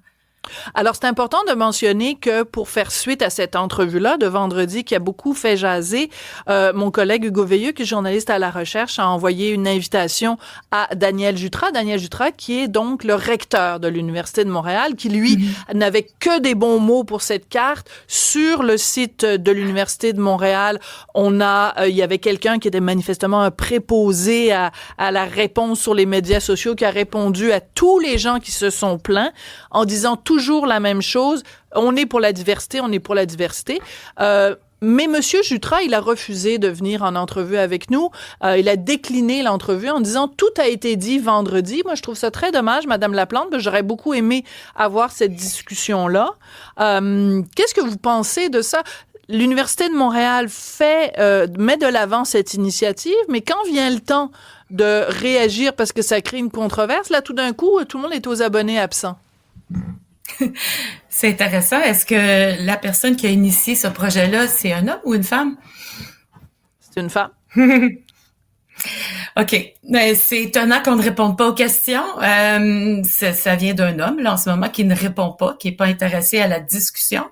Alors, c'est important de mentionner que pour faire suite à cette entrevue-là de vendredi qui a beaucoup fait jaser, mon collègue Hugo Veilleux, qui est journaliste à La Recherche, a envoyé une invitation à Daniel Jutras. Daniel Jutras, qui est donc le recteur de l'Université de Montréal, qui, lui, n'avait que des bons mots pour cette carte. Sur le site de l'Université de Montréal, il y avait quelqu'un qui était manifestement un préposé à la réponse sur les médias sociaux, qui a répondu à tous les gens qui se sont plaints en disant toujours la même chose. On est pour la diversité, on est pour la diversité. Mais Monsieur Jutras, il a refusé de venir en entrevue avec nous. Il a décliné l'entrevue en disant tout a été dit vendredi. Moi, je trouve ça très dommage, Madame Laplante, parce que j'aurais beaucoup aimé avoir cette discussion-là. Qu'est-ce que vous pensez de ça? L'Université de Montréal met de l'avant cette initiative, mais quand vient le temps de réagir parce que ça crée une controverse, là, tout d'un coup, tout le monde est aux abonnés absents. C'est intéressant. Est-ce que la personne qui a initié ce projet-là, c'est un homme ou une femme? C'est une femme. OK. C'est étonnant qu'on ne réponde pas aux questions. Ça vient d'un homme, là, en ce moment, qui ne répond pas, qui n'est pas intéressé à la discussion.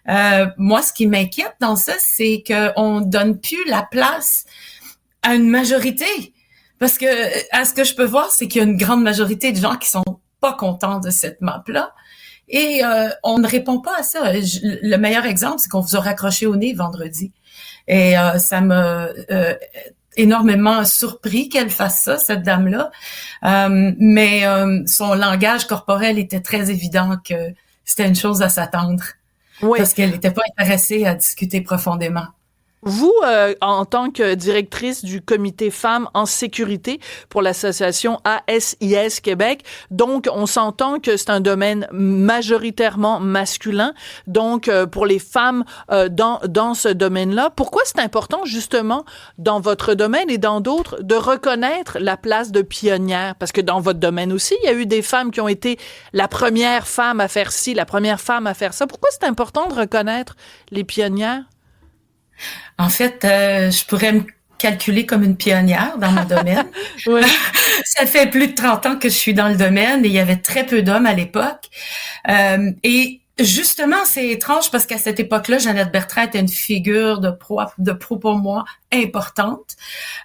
Moi, ce qui m'inquiète dans ça, c'est qu'on donne plus la place à une majorité. Parce que, à ce que je peux voir, c'est qu'il y a une grande majorité de gens qui sont pas contents de cette map-là. Et on ne répond pas à ça. Le meilleur exemple, c'est qu'on vous a raccroché au nez vendredi. Et ça m'a énormément surpris qu'elle fasse ça, cette dame-là. Mais son langage corporel était très évident que c'était une chose à s'attendre. Oui. Parce qu'elle n'était pas intéressée à discuter profondément. Vous, en tant que directrice du comité Femmes en sécurité pour l'association ASIS Québec, donc on s'entend que c'est un domaine majoritairement masculin, donc pour les femmes dans ce domaine-là. Pourquoi c'est important justement dans votre domaine et dans d'autres de reconnaître la place de pionnière? Parce que dans votre domaine aussi, il y a eu des femmes qui ont été la première femme à faire ci, la première femme à faire ça. Pourquoi c'est important de reconnaître les pionnières? En fait, je pourrais me calculer comme une pionnière dans mon domaine. Oui. Ça fait plus de 30 ans que je suis dans le domaine et il y avait très peu d'hommes à l'époque. Et justement, c'est étrange parce qu'à cette époque-là, Jeannette Bertrand était une figure de pro pour moi importante.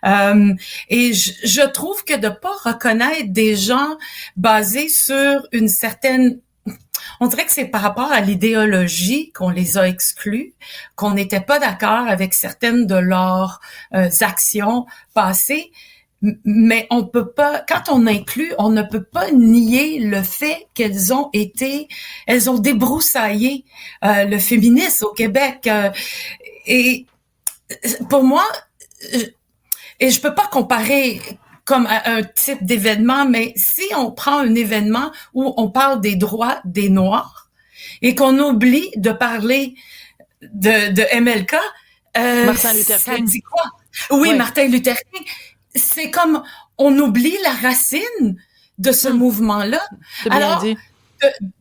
Et je trouve que de pas reconnaître des gens basés sur une certaine... On dirait que c'est par rapport à l'idéologie qu'on les a exclus, qu'on n'était pas d'accord avec certaines de leurs actions passées, mais on peut pas, quand on inclut, on ne peut pas nier le fait elles ont débroussaillé le féminisme au Québec. Et pour moi, et je peux pas comparer comme à un type d'événement, mais si on prend un événement où on parle des droits des Noirs et qu'on oublie de parler de MLK, Martin Luther ça King. dit quoi? Oui, Martin Luther King. C'est comme on oublie la racine de ce mouvement-là. C'est bien Alors, dit.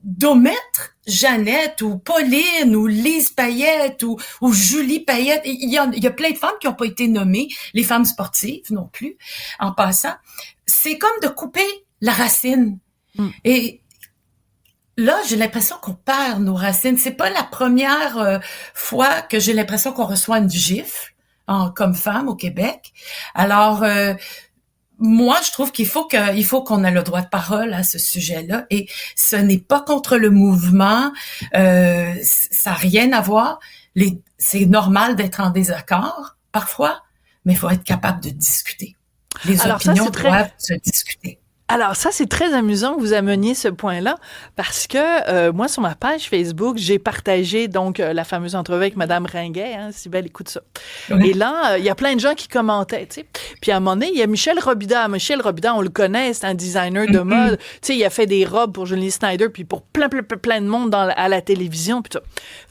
d'omettre Jeannette ou Pauline ou Lise Payette ou Julie Payette. Il y a plein de femmes qui n'ont pas été nommées, les femmes sportives non plus, en passant. C'est comme de couper la racine. Et là, j'ai l'impression qu'on perd nos racines. C'est pas la première fois que j'ai l'impression qu'on reçoit une gifle comme femme au Québec. Alors, moi, je trouve qu'il faut qu'on ait le droit de parole à ce sujet-là. Et ce n'est pas contre le mouvement. Ça n'a rien à voir. C'est normal d'être en désaccord, parfois, mais il faut être capable de discuter. Les opinions doivent se discuter. Alors ça, c'est très amusant que vous ameniez ce point-là parce que moi, sur ma page Facebook, j'ai partagé donc la fameuse entrevue avec Madame Ringuet, Cybèle, écoute ça. Oui. Et là, il y a plein de gens qui commentaient, tu sais. Puis à un moment donné, il y a Michel Robida. Michel Robida, on le connaît, c'est un designer de mode. Tu sais, il a fait des robes pour Julie Snyder puis pour plein de monde à la télévision puis tout.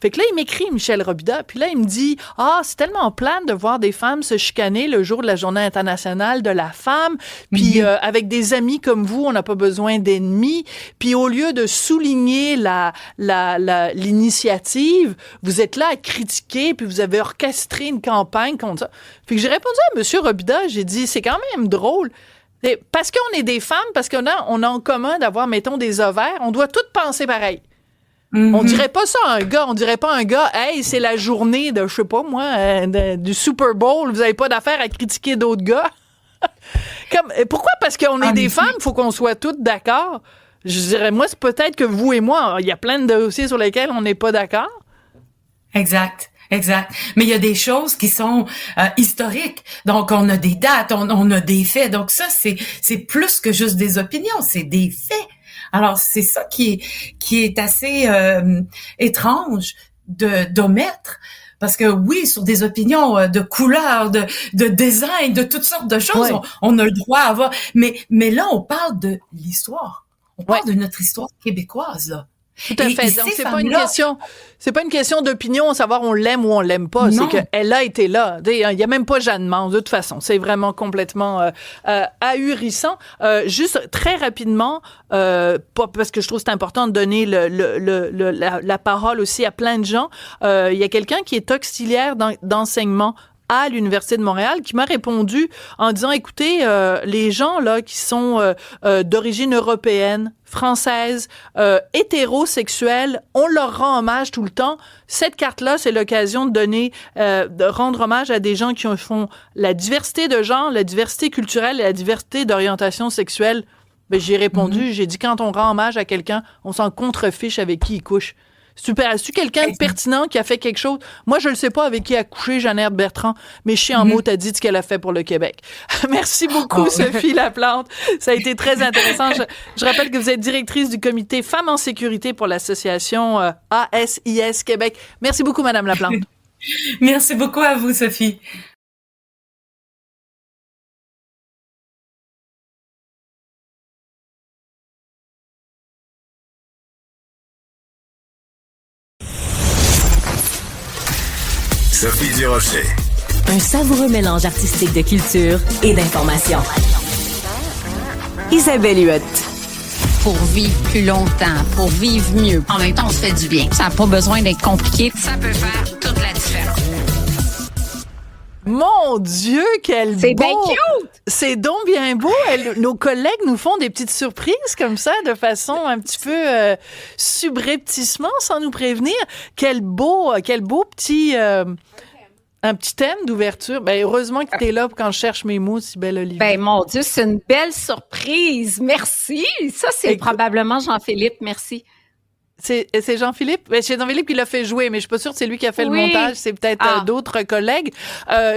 Fait que là, il m'écrit, Michel Robida, puis là, il me dit « Ah, c'est tellement plate de voir des femmes se chicaner le jour de la Journée internationale de la femme, puis avec des amis comme vous, on n'a pas besoin d'ennemis. Puis au lieu de souligner l'initiative, vous êtes là à critiquer, puis vous avez orchestré une campagne contre ça. » Fait que j'ai répondu à M. Robida, j'ai dit, c'est quand même drôle. Parce qu'on est des femmes, parce qu'on a en commun d'avoir, mettons, des ovaires, on doit toutes penser pareil. On dirait pas ça à un gars. On dirait pas à un gars, hey, c'est la journée de, je sais pas moi, du Super Bowl, vous avez pas d'affaire à critiquer d'autres gars. Pourquoi? Parce qu'on est des femmes, il faut qu'on soit toutes d'accord. Je dirais, moi, c'est peut-être que vous et moi, il y a plein de dossiers sur lesquels on n'est pas d'accord. Exact. Mais il y a des choses qui sont historiques. Donc, on a des dates, on a des faits. Donc, ça, c'est plus que juste des opinions, c'est des faits. Alors, c'est ça qui est assez étrange d'omettre. Parce que oui, sur des opinions de couleur, de design, de toutes sortes de choses, on a le droit à avoir. Mais là, on parle de l'histoire. On parle de notre histoire québécoise, là. Tout à fait. Donc, c'est pas une question d'opinion, savoir on l'aime ou on l'aime pas. Non. C'est qu'elle a été là. Il y a même pas Jeanne Mance, de toute façon. C'est vraiment complètement ahurissant. Juste très rapidement, parce que je trouve que c'est important de donner la parole aussi à plein de gens. Il y a quelqu'un qui est auxiliaire d'enseignement à l'Université de Montréal qui m'a répondu en disant, écoutez, les gens là qui sont d'origine européenne, française, hétérosexuelle, on leur rend hommage tout le temps. Cette carte-là, c'est l'occasion de rendre hommage à des gens qui font la diversité de genre, la diversité culturelle et la diversité d'orientation sexuelle. Ben, j'ai répondu, j'ai dit, quand on rend hommage à quelqu'un, on s'en contrefiche avec qui il couche. Super. Est-ce quelqu'un de pertinent qui a fait quelque chose? Moi, je ne sais pas avec qui a couché Jeannette Bertrand, mais Chien en mots t'a dit ce qu'elle a fait pour le Québec. Merci beaucoup, Sophie Laplante. Ça a été très intéressant. Je rappelle que vous êtes directrice du comité Femmes en sécurité pour l'association ASIS Québec. Merci beaucoup, Madame Laplante. Merci beaucoup à vous, Sophie. Sophie Durocher. Un savoureux mélange artistique de culture et d'information. Isabelle Huot. Pour vivre plus longtemps, pour vivre mieux. En même temps, on se fait du bien. Ça n'a pas besoin d'être compliqué. Ça peut faire toute la différence. Mon Dieu, quel c'est beau! C'est bien cute! C'est donc bien beau. Nos collègues nous font des petites surprises comme ça, de façon un petit peu subrepticement, sans nous prévenir. Quel beau petit... un petit thème d'ouverture. Ben, heureusement que tu es là quand je cherche mes mots, Cybèle Olivier. Ben, mon Dieu, c'est une belle surprise. Merci. Ça, c'est probablement Jean-Philippe. Merci. C'est Jean-Philippe? C'est Jean-Philippe qui l'a fait jouer, mais je suis pas sûre que c'est lui qui a fait le montage. C'est peut-être d'autres collègues.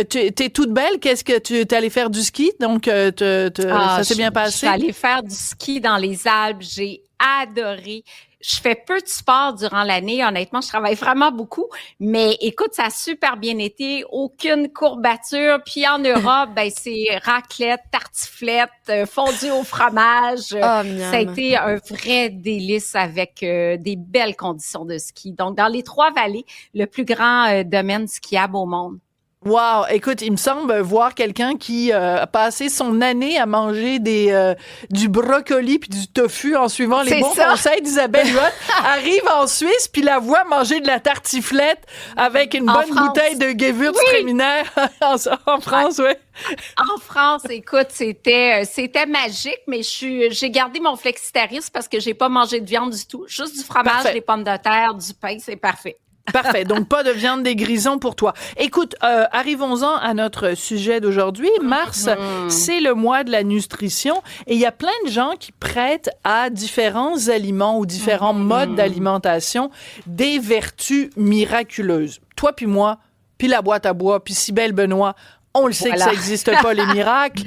T'es toute belle. Qu'est-ce que tu es allée faire du ski? Donc, ça s'est bien passé? Je suis allée faire du ski dans les Alpes. J'ai adoré. je fais peu de sport durant l'année. Honnêtement, je travaille vraiment beaucoup. Mais écoute, ça a super bien été. Aucune courbature. Puis en Europe, ben c'est raclette, tartiflette, fondue au fromage. Ça a été un vrai délice avec des belles conditions de ski. Donc, dans les Trois-Vallées, le plus grand domaine skiable au monde. Wow! Écoute, il me semble voir quelqu'un qui a passé son année à manger du brocoli puis du tofu en suivant les bons conseils d'Isabelle Huot, arrive en Suisse puis la voit manger de la tartiflette avec une bonne bouteille de Gewürztraminer en France, oui. En France, écoute, c'était magique, mais j'ai gardé mon flexitarisme parce que j'ai pas mangé de viande du tout, juste du fromage, des pommes de terre, du pain, c'est parfait. Parfait. Donc, pas de viande des grisons pour toi. Écoute, arrivons-en à notre sujet d'aujourd'hui. Mars, c'est le mois de la nutrition et il y a plein de gens qui prêtent à différents aliments ou différents modes d'alimentation des vertus miraculeuses. Toi puis moi, puis la boîte à bois, puis Cybèle Benoît, on le sait que ça n'existe pas, les miracles.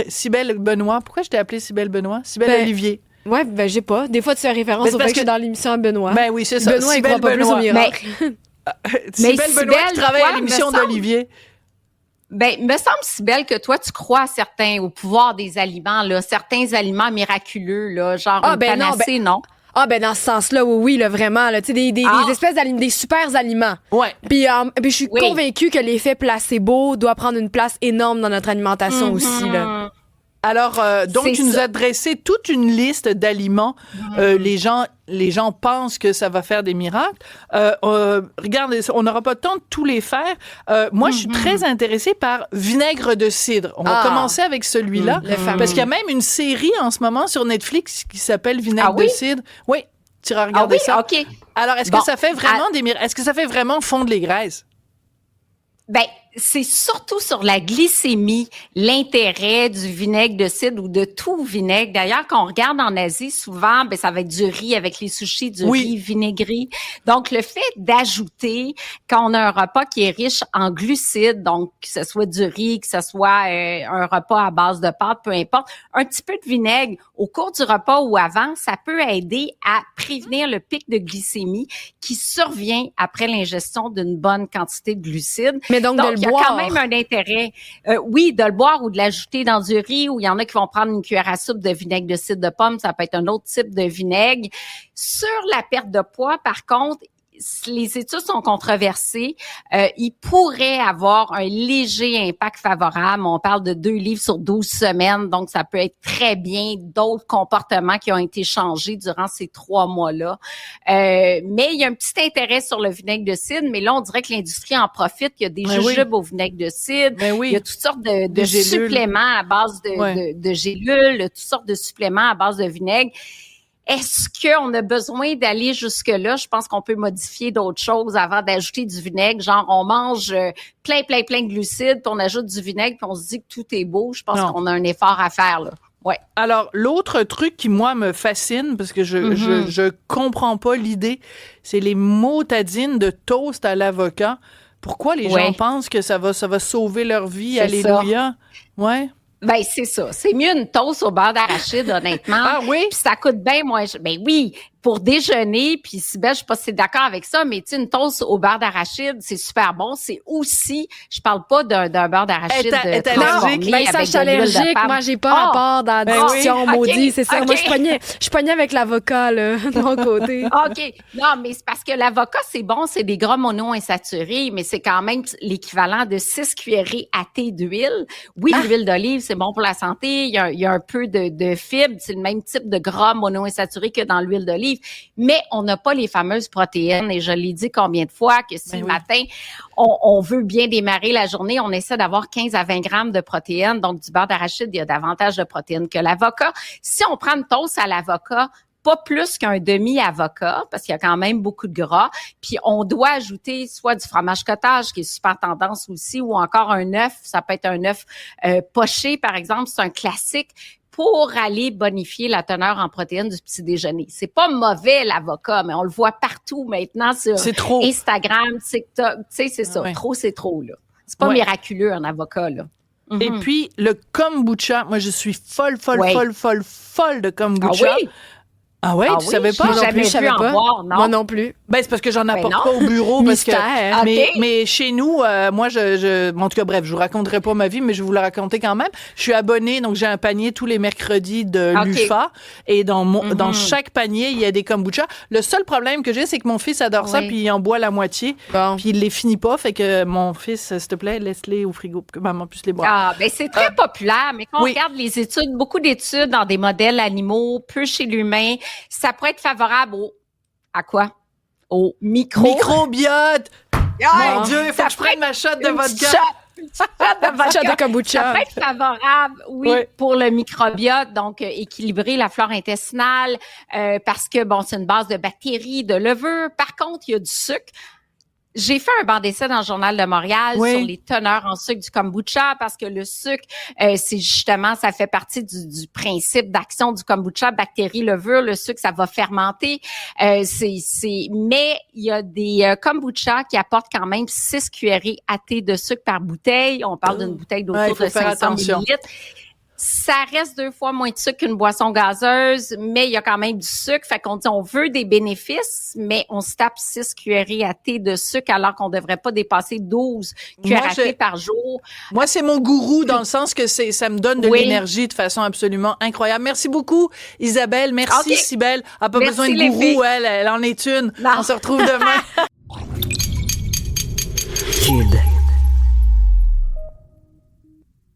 Cybèle Benoît, pourquoi je t'ai appelée Cybèle Benoît? Cybèle Olivier. Ouais, ben j'ai pas. Des fois, tu fais référence au fait que je suis dans l'émission à Benoît. Ben oui, c'est ça. Benoît, il croit pas plus au miracle. Cybèle Benoît qui travaille à l'émission d'Olivier. Ben, me semble, Cybèle, que toi, tu crois au pouvoir des aliments, là, certains aliments miraculeux, là, genre une panacée, non? Ah, ben dans ce sens-là, oui, là, vraiment, là, tu sais, des espèces d'aliments, des super aliments. Ouais. Puis je suis convaincue que l'effet placebo doit prendre une place énorme dans notre alimentation aussi, là. Alors, donc, tu nous as dressé toute une liste d'aliments. Les gens pensent que ça va faire des miracles. Regarde, on n'aura pas le temps de tous les faire. Moi, je suis très intéressée par vinaigre de cidre. On va commencer avec celui-là. Parce qu'il y a même une série en ce moment sur Netflix qui s'appelle Vinaigre de cidre. Oui, tu iras regarder ça. OK. Alors, est-ce que ça fait vraiment des miracles? Est-ce que ça fait vraiment fondre les graisses? Ben, c'est surtout sur la glycémie, l'intérêt du vinaigre de cidre ou de tout vinaigre. D'ailleurs, quand on regarde en Asie, souvent, ben, ça va être du riz avec les sushis, du riz vinaigré. Donc, le fait d'ajouter, quand on a un repas qui est riche en glucides, donc que ce soit du riz, que ce soit un repas à base de pâtes, peu importe, un petit peu de vinaigre au cours du repas ou avant, ça peut aider à prévenir le pic de glycémie qui survient après l'ingestion d'une bonne quantité de glucides. Mais donc de le il y a quand même un intérêt, oui, de le boire ou de l'ajouter dans du riz, ou il y en a qui vont prendre une cuillère à soupe de vinaigre de cidre de pomme, ça peut être un autre type de vinaigre. Sur la perte de poids, par contre, les études sont controversées. Il pourrait avoir un léger impact favorable. On parle de 2 livres sur 12 semaines, donc ça peut être très bien d'autres comportements qui ont été changés durant ces 3 mois-là. Mais il y a un petit intérêt sur le vinaigre de cidre, mais là, on dirait que l'industrie en profite. Il y a des jujubes au vinaigre de cidre. Il y a toutes sortes de suppléments à base de gélules, toutes sortes de suppléments à base de vinaigre. Est-ce qu'on a besoin d'aller jusque-là? Je pense qu'on peut modifier d'autres choses avant d'ajouter du vinaigre. Genre, on mange plein de glucides, puis on ajoute du vinaigre, puis on se dit que tout est beau. Je pense qu'on a un effort à faire, là. Ouais. Alors, l'autre truc qui, moi, me fascine, parce que je comprends pas l'idée, c'est les motadines de toast à l'avocat. Pourquoi les gens pensent que ça va sauver leur vie? C'est alléluia. Ça. Ouais. Ben, c'est ça. C'est mieux une toast au beurre d'arachide, honnêtement. Ah oui? Puis ça coûte bien moins. Ben oui, pour déjeuner, puis Cybèle, je sais pas si t'es d'accord avec ça, mais tu sais, une toast au beurre d'arachide, c'est super bon. C'est aussi, je parle pas d'un beurre d'arachide transformé avec ça, je suis allergique. Moi, j'ai pas rapport dans la discussion maudite. C'est ça. Moi, je pognais avec l'avocat, là, de mon côté. OK. Non, mais c'est parce que l'avocat, c'est bon, c'est des gras monoinsaturés, mais c'est quand même l'équivalent de 6 cuillerées à thé d'huile. Oui, l'huile d'olive, c'est bon pour la santé. Il y a un peu de fibres. C'est le même type de gras monoinsaturés que dans l'huile d'olive. Mais on n'a pas les fameuses protéines. Et je l'ai dit combien de fois que si le matin, on veut bien démarrer la journée, on essaie d'avoir 15 à 20 grammes de protéines. Donc, du beurre d'arachide, il y a davantage de protéines que l'avocat. Si on prend une toast à l'avocat, pas plus qu'un demi-avocat, parce qu'il y a quand même beaucoup de gras. Puis, on doit ajouter soit du fromage cottage, qui est super tendance aussi, ou encore un œuf. Ça peut être un œuf poché, par exemple. C'est un classique pour aller bonifier la teneur en protéines du petit déjeuner. C'est pas mauvais, l'avocat, mais on le voit partout maintenant sur Instagram, TikTok. Tu sais, c'est ça. Trop, c'est trop, là. C'est pas miraculeux, un avocat, là. Et puis, le kombucha. Moi, je suis folle de kombucha. Ah oui? Ah ouais, tu savais pas? J'ai jamais je savais vu en pas. boire, non. Moi non plus, je savais pas. Ah oui? Moi, Moi non plus, je savais pas. non. Moi non plus. Ben, c'est parce que j'en apporte non. pas au bureau. Parce que, Mystère. mais chez nous, moi, en tout cas, bref, je vous raconterai pas ma vie, mais je vais vous la raconter quand même. Je suis abonnée, donc j'ai un panier tous les mercredis de l'UFA. Et dans chaque panier, il y a des kombucha. Le seul problème que j'ai, c'est que mon fils adore ça, puis il en boit la moitié. Bon. Puis il les finit pas. Fait que mon fils, s'il te plaît, laisse-les au frigo pour que maman puisse les boire. Ah, ben c'est très populaire, mais quand on regarde les études, beaucoup d'études dans des modèles animaux, peu chez l'humain, ça pourrait être favorable à quoi? Au Microbiote! Mon Dieu, il faut que je prenne ma shot de vodka. Shot de kombucha. Ça peut être favorable, pour le microbiote, donc équilibrer la flore intestinale, parce que, bon, c'est une base de bactéries, de levure. Par contre, il y a du sucre. J'ai fait un banc d'essai dans le Journal de Montréal sur les teneurs en sucre du kombucha parce que le sucre, c'est justement, ça fait partie du principe d'action du kombucha, bactéries, levure. Le sucre, ça va fermenter. Mais il y a des kombucha qui apportent quand même 6 cuillerées à thé de sucre par bouteille. On parle d'une bouteille d'autour de 500 millilitres. Ça reste 2 fois moins de sucre qu'une boisson gazeuse, mais il y a quand même du sucre. Fait qu'on dit on veut des bénéfices, mais on se tape 6 cuillerées à thé de sucre alors qu'on devrait pas dépasser 12 cuillerées à thé par jour. Moi, c'est mon gourou dans le sens que ça me donne de l'énergie de façon absolument incroyable. Merci beaucoup, Isabelle. Merci, Cybèle. Elle n'a pas besoin de gourou, elle en est une. Non. On se retrouve demain. Kid.